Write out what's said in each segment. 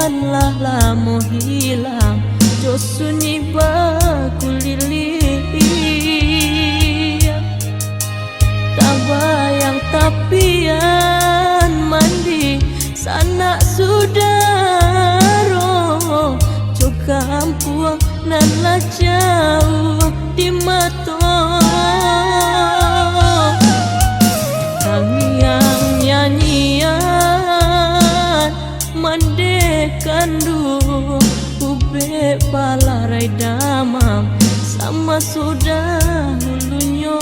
lah lamo hilang jo sunyi bakulili tak bayang tapian mandi sanak sudaro jo kampung nan lah jauh di mata tangiyang nyanyian mandekan du ube palarai damam sama sudah hulunyo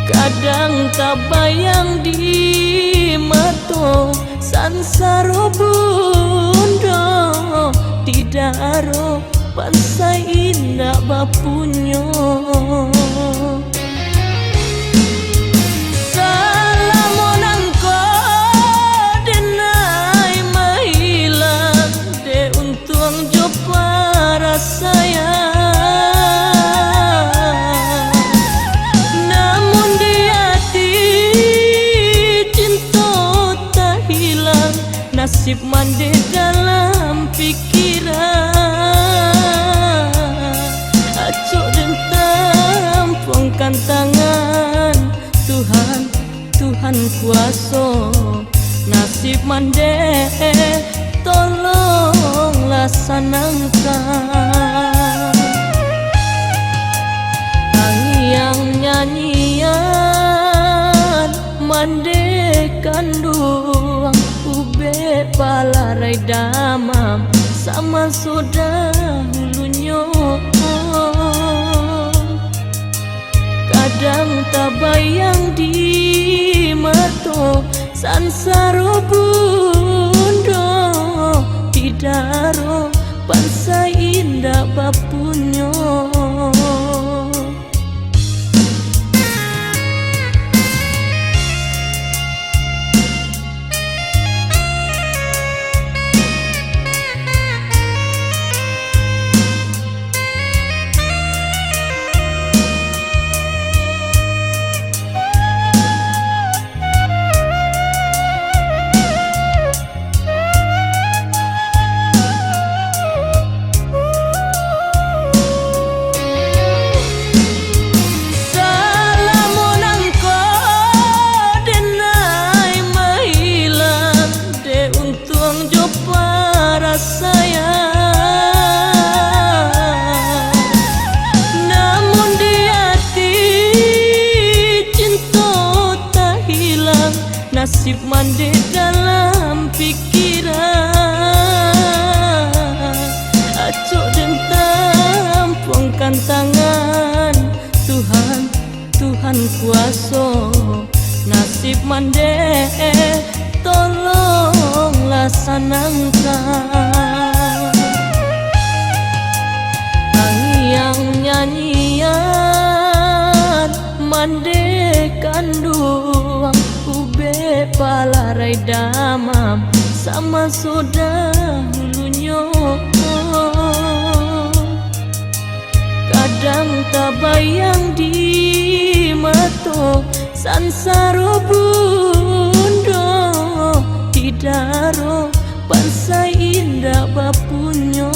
kadang tak bayang di mato sansaro bundo tidaro pansai indah bapunyo nasib mandi dalam pikiran acuk dan tampungkan tangan Tuhan, Tuhan kuasa nasib mandi tolonglah sanangkan tangiyang nyanyian mandekan duang ube palarai damam sama sudah hulunyo kadang tak bayang di mato sansaro bundo tidaro pansai indah bapunyo nasib mandi dalam pikiran acuk dan tampungkan tangan Tuhan, Tuhan kuasa nasib mandi tolonglah sanangkan tangiyang nyanyian mandekan duang ube palarai damam sama sudah hulunyo kadang tak bayang di mato sansaro bundo tidaro pansai indah bapunyo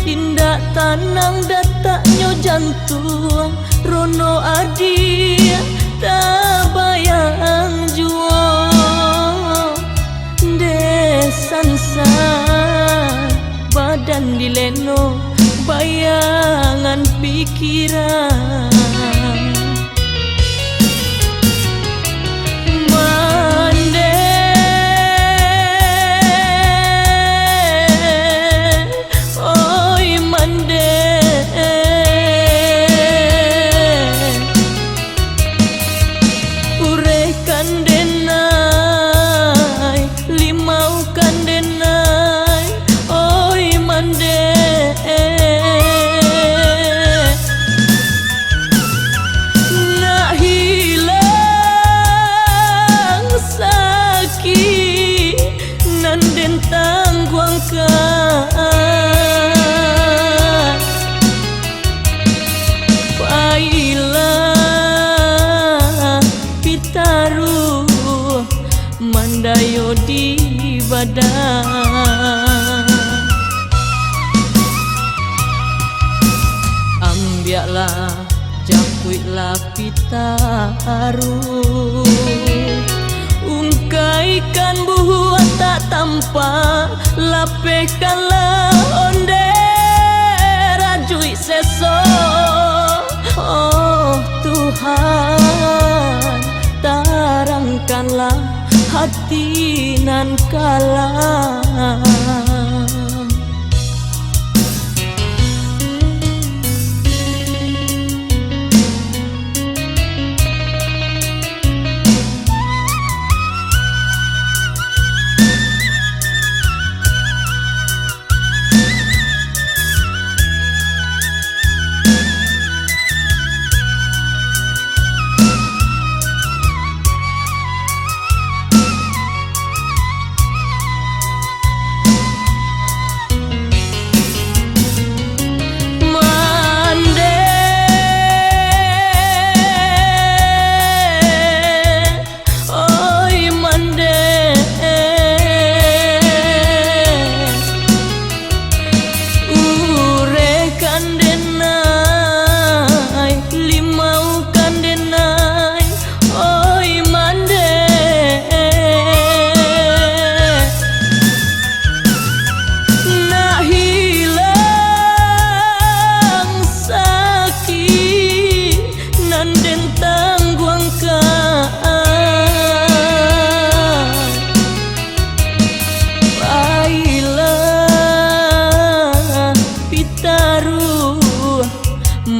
indah tanang dataknya jantung rono adi tak bayang jua desan-san badan dileno bayangan pikiran ambiaklah jakuitlah pitaru ungkaikan buah tak tampak lapekanlah onde rajui seso. Oh Tuhan tarangkanlah hati nan kalam.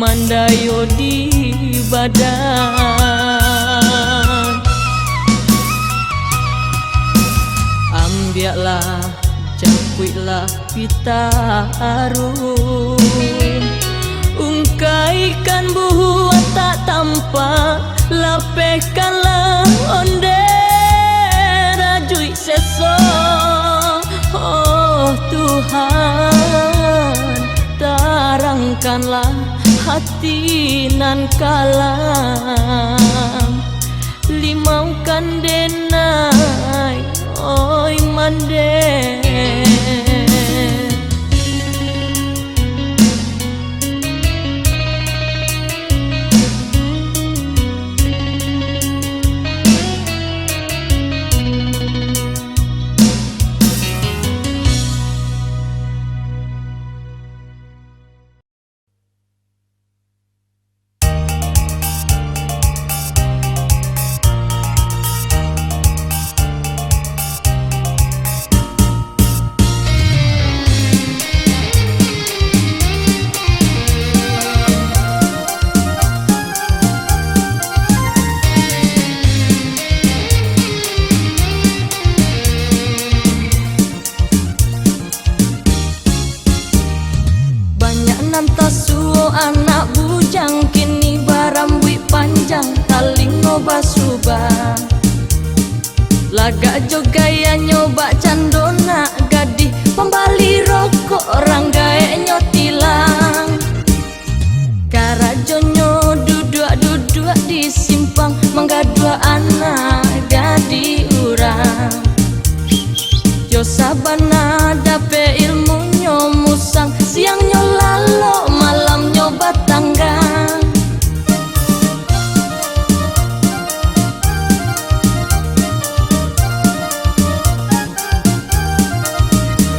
Mandayo di badan ambiaklah jakuitlah pitaru ungkaikan buah tak tampak lapekanlah onde rajui seso. Oh Tuhan tarangkanlah hati nan kalam limaukan denai oi mande. Tasuo anak bujang kini barambui panjang talingo basubah laga jogaya nyoba candona gadih pembali rokok orang gae nyotilang karajonyo duduk di simpang menggadua anak gadi urang yo sabana dape ilmunyo musang siang nyolalo malam nyoba tanggang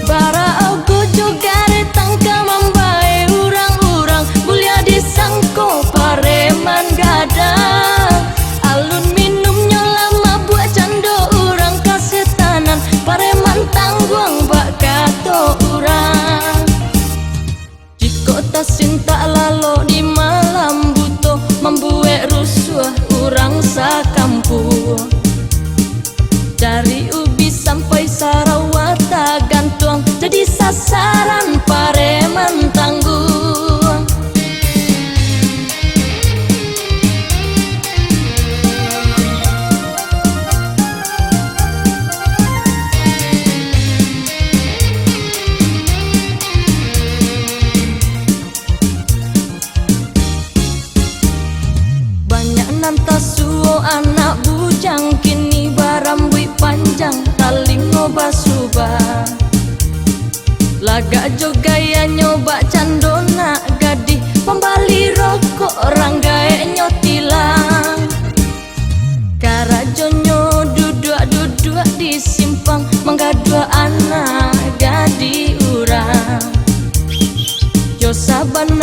bara augo jogare tangka mambae urang-urang mulia disangko pareman gadang alun minum nyolama buat cando urang kasetanan pareman tangguang bak kato urang cinta lalo di malam buto membuat rusuh orang sakampung dari Ubi sampai Sarawata gantung jadi sasaran pareman tangguh. Tasuo anak bujang kini barambui panjang talingo basubah laga jogaya nyoba candona gadih pembali saban